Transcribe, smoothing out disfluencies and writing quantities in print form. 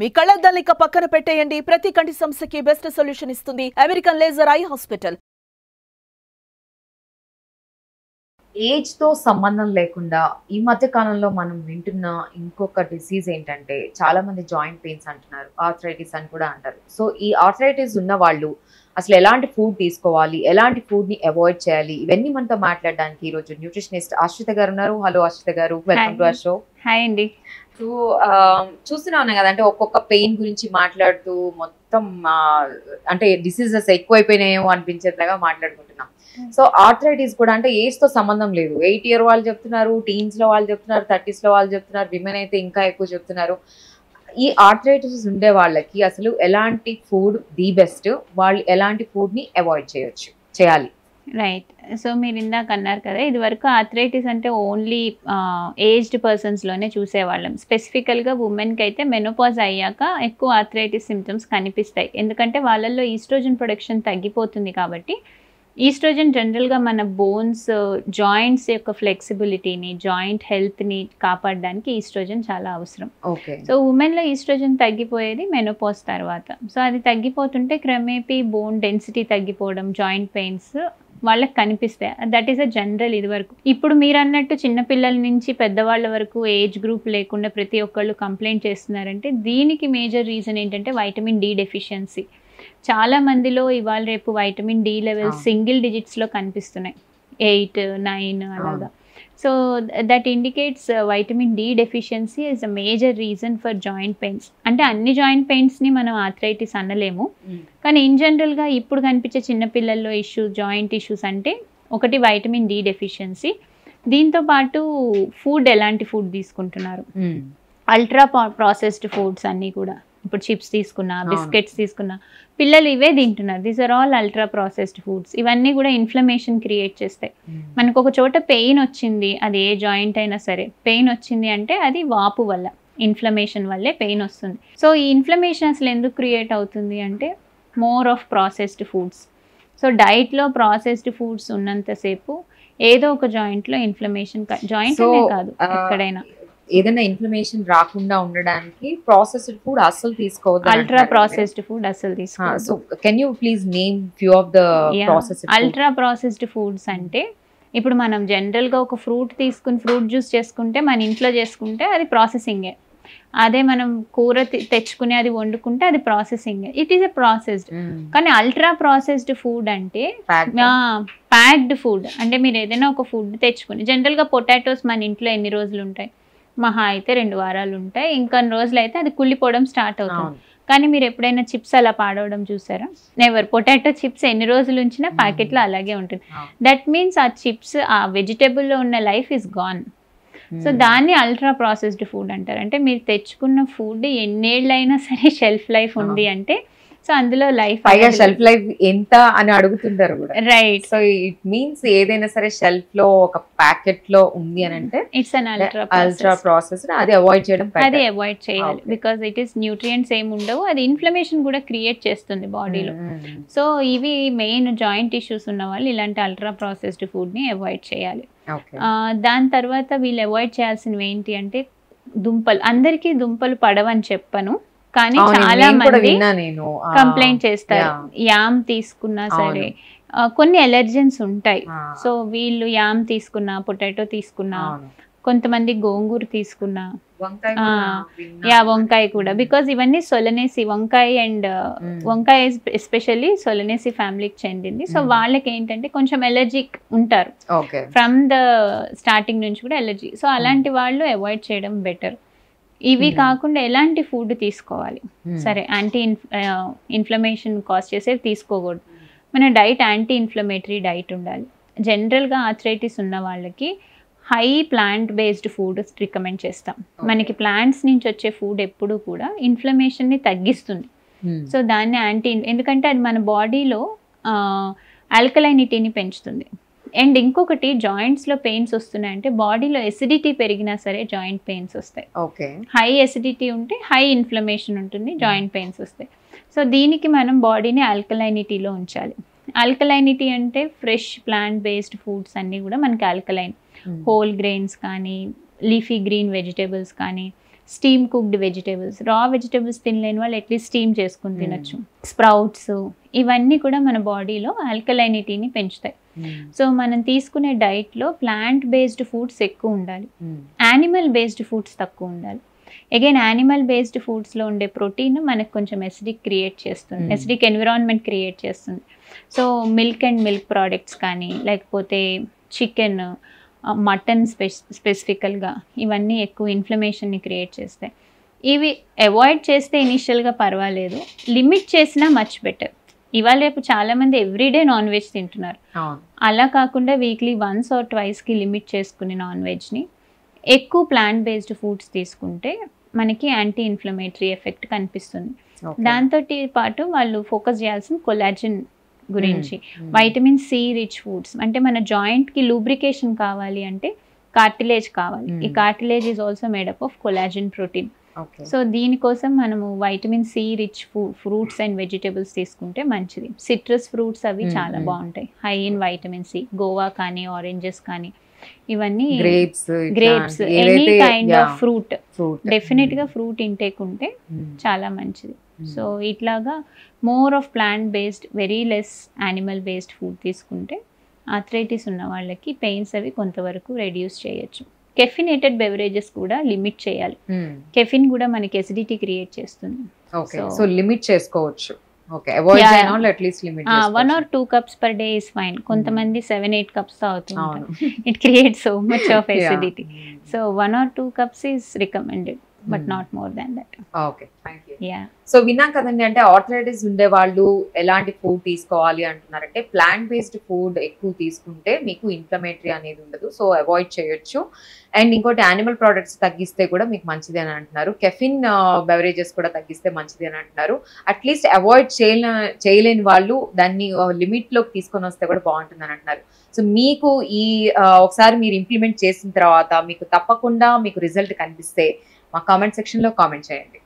మీ కళ్ళద్దాలు ఇక పక్కన పెట్టేయండి. ప్రతి కంటి సమస్యకి బెస్ట్ సొల్యూషన్ ఇస్తుంది American laser eye hospital. Age తో సంబంధం లేకుండా ఈ మధ్య కాలంలో మనం వింటున్న ఇంకొక డిసీజ్ ఏంటంటే చాలా మంది జాయింట్ పెయిన్స్ అంటున్నారు, ఆర్థరైటిస్ అని కూడా అంటారు. సో ఈ ఆర్థరైటిస్ ఉన్న వాళ్ళు అసలు ఎలాంటి ఫుడ్ తీసుకోవాలి, ఎలాంటి ఫుడ్ ని అవాయిడ్ చేయాలి, ఇవన్నీ మనతో మాట్లాడడానికి ఈ రోజు న్యూట్రిషనిస్ట్ ఆశ్రిత గారు ఉన్నారు. హలో ఆశ్రిత గారు, welcome to our show. Hi అండి. సో చూస్తూనే ఉన్నాం కదా, అంటే ఒక్కొక్క పెయిన్ గురించి మాట్లాడుతూ మొత్తం అంటే డిసీజెస్ ఎక్కువైపోయినాయేమో అనిపించేట్లాగా మాట్లాడుకుంటున్నాం. సో ఆర్థరైటిస్ కూడా అంటే ఏజ్ తో సంబంధం లేదు. 8 year వాళ్ళు చెప్తున్నారు, టీన్స్ లో వాళ్ళు చెప్తున్నారు, 30s లో వాళ్ళు చెప్తున్నారు, విమెన్ అయితే ఇంకా ఎక్కువ చెప్తున్నారు. ఈ ఆర్థరైటిస్ ఉండే వాళ్ళకి అసలు ఎలాంటి ఫుడ్ ది బెస్ట్, వాళ్ళు ఎలాంటి ఫుడ్ ని అవాయిడ్ చేయాలి? రైట్. సో మీరు ఇందాక అన్నారు కదా, ఇది వరకు ఆర్థరైటిస్ అంటే ఓన్లీ ఏజ్డ్ పర్సన్స్లోనే చూసేవాళ్ళం. స్పెసిఫికల్గా ఉమెన్కి అయితే మెనోపాజ్ అయ్యాక ఎక్కువ ఆర్థరైటిస్ సిమ్టమ్స్ కనిపిస్తాయి. ఎందుకంటే వాళ్ళల్లో ఈస్ట్రోజన్ ప్రొడక్షన్ తగ్గిపోతుంది కాబట్టి. ఈస్ట్రోజన్ జనరల్గా మన బోన్స్, జాయింట్స్ యొక్క ఫ్లెక్సిబిలిటీని, జాయింట్ హెల్త్ని కాపాడడానికి ఈస్ట్రోజన్ చాలా అవసరం. సో ఉమెన్లో ఈస్ట్రోజన్ తగ్గిపోయేది మెనోపాజ్ తర్వాత. సో అది తగ్గిపోతుంటే క్రమేపీ బోన్ డెన్సిటీ తగ్గిపోవడం, జాయింట్ పెయిన్స్ వాళ్ళకి కనిపిస్తాయి. That is a general. ఇది వరకు ఇప్పుడు మీరు అన్నట్టు చిన్నపిల్లల నుంచి పెద్దవాళ్ళ వరకు ఏజ్ గ్రూప్ లేకుండా ప్రతి ఒక్కళ్ళు కంప్లైంట్ చేస్తున్నారంటే దీనికి మేజర్ రీజన్ ఏంటంటే వైటమిన్ డి డెఫిషియన్సీ. చాలా మందిలో ఇవాళ రేపు వైటమిన్ డి లెవెల్స్ సింగిల్ డిజిట్స్లో కనిపిస్తున్నాయి, 8, 9 అలాగా. So that indicates vitamin D deficiency is a major reason for joint pains. అంటే అన్ని జాయింట్ పెయిన్స్ని మనం ఆర్థరైటిస్ అనలేము, కానీ ఇన్ జనరల్గా ఇప్పుడు కనిపించే చిన్నపిల్లల్లో జాయింట్ ఇష్యూస్ అంటే ఒకటి వైటమిన్ డి డెఫిషియన్సీ. దీంతో పాటు ఫుడ్, ఎలాంటి ఫుడ్ తీసుకుంటున్నారు, అల్ట్రా ప్రాసెస్డ్ ఫుడ్స్ అన్నీ కూడా. ఇప్పుడు చిప్స్ తీసుకున్నా, బిస్కెట్స్ తీసుకున్నా, పిల్లలు ఇవే తింటున్నారు. These are all ultra processed foods. ఇవన్నీ కూడా ఇన్ఫ్లమేషన్ క్రియేట్ చేస్తాయి. మనకు ఒక చోట పెయిన్ వచ్చింది, అది ఏ జాయింట్ అయినా సరే పెయిన్ వచ్చింది అంటే అది వాపు వల్ల, ఇన్ఫ్లమేషన్ వల్లే పెయిన్ వస్తుంది. సో ఈ ఇన్ఫ్లమేషన్ అసలు ఎందుకు క్రియేట్ అవుతుంది అంటే more of processed foods. So డైట్లో ప్రాసెస్డ్ ఫుడ్స్ ఉన్నంతసేపు ఏదో ఒక జాయింట్లో ఇన్ఫ్లమేషన్, జాయింట్ అనే కాదు ఎక్కడైనా ఏదైనా ఇన్ఫ్లమేషన్ రాకుండా ఉండడానికి ప్రాసెస్డ్ ఫుడ్ అసలు తీసుకోవద్దు, అల్ట్రా ప్రాసెస్డ్ ఫుడ్ అసలు తీసుకోవద్దు. So can you please name few of the processed ultra processed foods అంటే ఇప్పుడు మనం జనరల్గా ఒక ఫ్రూట్ తీసుకుని ఫ్రూట్ జ్యూస్ చేసుకుంటే, మన ఇంట్లో చేసుకుంటే అది ప్రాసెసింగే. అదే మనం కూర తెచ్చుకుని అది వండుకుంటే అది ప్రాసెసింగే. It is a processed. కానీ అల్ట్రా ప్రాసెస్డ్ ఫుడ్ అంటే ప్యాక్డ్ ఫుడ్. అంటే మీరు ఏదైనా ఒక ఫుడ్ తెచ్చుకుని, జనరల్గా పొటాటోస్ మన ఇంట్లో ఎన్ని రోజులు ఉంటాయి, మహా అయితే 2 వారాలు ఉంటాయి. ఇంకా రోజులు అయితే అది కుళ్ళిపోవడం స్టార్ట్ అవుతుంది. కానీ మీరు ఎప్పుడైనా చిప్స్ అలా పాడవడం చూసారా? నెవర్. పొటాటో చిప్స్ ఎన్ని రోజులు ఉంచినా ప్యాకెట్లో అలాగే ఉంటుంది. దట్ మీన్స్ ఆ చిప్స్, ఆ వెజిటేబుల్లో ఉన్న లైఫ్ ఈస్ గాన్. సో దాన్ని అల్ట్రా ప్రాసెస్డ్ ఫుడ్ అంటారు. అంటే మీరు తెచ్చుకున్న ఫుడ్ ఎన్నేళ్ళైనా సరే షెల్ఫ్ లైఫ్ ఉంది అంటే, సో అందులో లైఫ్, పైగా షెల్ఫ్ లైఫ్ ఎంత అని అడుగుతుంటారు కూడా. రైట్. సో ఇట్ మీన్స్ ఏదైనా సరే షెల్ఫ్ లో ఒక ప్యాకెట్ లో ఉంది అని అంటే ఇట్స్ అన్ అల్ట్రా ప్రాసెస్. అది అవాయిడ్ చేయడం, అది అవాయిడ్ చేయాలి. బికాస్ ఇట్ ఈస్ న్యూట్రియంట్స్ ఏమి ఉండవు, అది ఇన్ఫ్లమేషన్ కూడా క్రియేట్ చేస్తుంది బాడీలో. సో ఇవి మెయిన్ జాయింట్ ఇష్యూస్ ఉన్న వాళ్ళు ఇలాంటి అల్ట్రా ప్రాసెస్డ్ ఫుడ్ ని అవాయిడ్ చేయాలి. దాని తర్వాత వీళ్ళు అవాయిడ్ చేయాల్సినవి ఏంటి అంటే దుంపలు. అందరికీ దుంపలు పడవని చెప్పను, కానీ చాలా మంది కంప్లైంట్ చేస్తారు. యామ్ తీసుకున్నా సరే కొన్ని ఎలర్జెన్స్ ఉంటాయి. సో వీళ్ళు యామ్ తీసుకున్నా, పొటాటో తీసుకున్నా, కొంతమంది గోంగూర తీసుకున్నా, వంకాయ కూడా. బికాజ్ ఇవన్నీ సొలనేసి, వంకాయ ఎస్పెషల్లీ సొలనేసి ఫ్యామిలీకి చెందింది. సో వాళ్ళకి ఏంటంటే కొంచెం ఎలర్జిక్ ఉంటారు, ఫ్రమ్ ద స్టార్టింగ్ నుంచి కూడా ఎలర్జీ. సో అలాంటి వాళ్ళు అవాయిడ్ చేయడం బెటర్. ఇవి కాకుండా ఎలాంటి ఫుడ్ తీసుకోవాలి? సరే, ఇన్ఫ్లమేషన్ కాజ్ చేసేవి తీసుకోకూడదు. మన డైట్ యాంటీ ఇన్ఫ్లమేటరీ డైట్ ఉండాలి. జనరల్గా ఆర్థరైటిస్ ఉన్న వాళ్ళకి high plant based food recommend చేస్తాం. మనకి ప్లాంట్స్ నుంచి వచ్చే ఫుడ్ ఎప్పుడు కూడా ఇన్ఫ్లమేషన్ని తగ్గిస్తుంది. సో దాన్ని ఎందుకంటే అది మన బాడీలో ఆల్కలైనిటీని పెంచుతుంది. అండ్ ఇంకొకటి, జాయింట్స్లో పెయిన్స్ వస్తున్నాయంటే బాడీలో ఎసిడిటీ పెరిగినా సరే జాయింట్ పెయిన్స్ వస్తాయి. హై ఎసిడిటీ ఉంటే హై ఇన్ఫ్లమేషన్ ఉంటుంది, జాయింట్ పెయిన్స్ వస్తాయి. సో దీనికి మనం బాడీని ఆల్కలైనిటీలో ఉంచాలి. ఆల్కలైనిటీ అంటే ఫ్రెష్ ప్లాంట్ బేస్డ్ ఫుడ్స్ అన్నీ కూడా మనకి ఆల్కలైన్. హోల్ గ్రెయిన్స్ కానీ, లీఫీ గ్రీన్ వెజిటేబుల్స్ కానీ, steam cooked vegetables, raw vegetables తినలేని వాళ్ళు అట్లీస్ట్ స్టీమ్ చేసుకుని తినచ్చు. స్ప్రౌట్స్ ఇవన్నీ కూడా మన బాడీలో ఆల్కలైనిటీని పెంచుతాయి. సో మనం తీసుకునే డైట్లో ప్లాంట్ బేస్డ్ ఫుడ్స్ ఎక్కువ ఉండాలి, యానిమల్ బేస్డ్ ఫుడ్స్ తక్కువ ఉండాలి. అగైన్ యానిమల్ బేస్డ్ ఫుడ్స్లో ఉండే ప్రోటీన్ మనకు కొంచెం ఎసిడిక్ క్రియేట్ చేస్తుంది, ఎసిడిక్ ఎన్విరాన్మెంట్ క్రియేట్ చేస్తుంది. So milk and milk products కానీ లేకపోతే చికెన్, మటన్ స్పెసిఫికల్గా ఇవన్నీ ఎక్కువ ఇన్ఫ్లమేషన్ని క్రియేట్ చేస్తాయి. ఇవి అవాయిడ్ చేస్తే ఇనిషియల్గా పర్వాలేదు, లిమిట్ చేసినా మచ్ బెటర్. ఇవాళ రేపు చాలామంది ఎవ్రీడే నాన్ వెజ్ తింటున్నారు, అలా కాకుండా వీక్లీ వన్స్ ఆర్ ట్వైస్కి లిమిట్ చేసుకుని నాన్ వెజ్ని ఎక్కువ ప్లాంట్ బేస్డ్ ఫుడ్స్ తీసుకుంటే మనకి యాంటీ ఇన్ఫ్లమేటరీ ఎఫెక్ట్ కనిపిస్తుంది. దాంతో పాటు వాళ్ళు ఫోకస్ చేయాల్సిన కొలాజిన్ గురించి, వైటమిన్ సి రిచ్ ఫుడ్స్. అంటే మన జాయింట్కి లూబ్రికేషన్ కావాలి అంటే కార్టిలేజ్ కావాలి. ఈ cartilage is also made up of collagen protein. So దీనికోసం మనము vitamin C rich fruits and vegetables తీసుకుంటే మంచిది. సిట్రస్ ఫ్రూట్స్ అవి చాలా బాగుంటాయి, high in vitamin C. Guava కానీ, ఆరెంజెస్ కానీ, ఇవన్నీ grapes, any kind of fruit, డెఫినెట్గా ఫ్రూట్ ఇంటేక్ ఉంటే చాలా మంచిది. సో ఇట్లాగా more of plant based, very less animal based food తీసుకుంటే ఆర్థరైటిస్ ఉన్న వాళ్ళకి పెయిన్స్ అవి కొంతవరకు రెడ్యూస్ చేయొచ్చు. కెఫినేటెడ్ బెవరేజెస్ కూడా లిమిట్ చేయాలి. కెఫిన్ కూడా మనకి ఎసిడిటీ క్రియేట్ చేస్తుంది. సో లిమిట్ చేసుకోవచ్చు. Okay, avoid and at least limit. 1 or 2 cups per day is fine. కొంతమంది 7-8 cups తాగుతుంటారు. It creates so much of acidity. So 1 or 2 cups is recommended, but not more than that. Okay, thank you. Yeah. So విన్నాం కదండి, అంటే arthritis ఉండే వాళ్ళు ఎలాంటి food తీసుకోవాలి అంటున్నారంటే plant based food ఎక్కువ తీసుకుంటే మీకు ఇన్ఫ్లమేటరీ అనేది ఉండదు, సో అవాయిడ్ చేయొచ్చు. అండ్ ఇంకోటి యానిమల్ ప్రోడక్ట్స్ తగ్గిస్తే కూడా మీకు మంచిది అని అంటున్నారు. కెఫిన్ బెవరేజెస్ కూడా తగ్గిస్తే మంచిది అని అంటున్నారు. అట్లీస్ట్ అవాయిడ్ చేయలేని వాళ్ళు దాన్ని లిమిట్లోకి తీసుకొని వస్తే కూడా బాగుంటుంది అని అంటున్నారు. సో మీకు ఈ ఒకసారి మీరు ఇంప్లిమెంట్ చేసిన తర్వాత మీకు తప్పకుండా మీకు రిజల్ట్ కనిపిస్తే మా కామెంట్ సెక్షన్లో కామెంట్ చేయండి.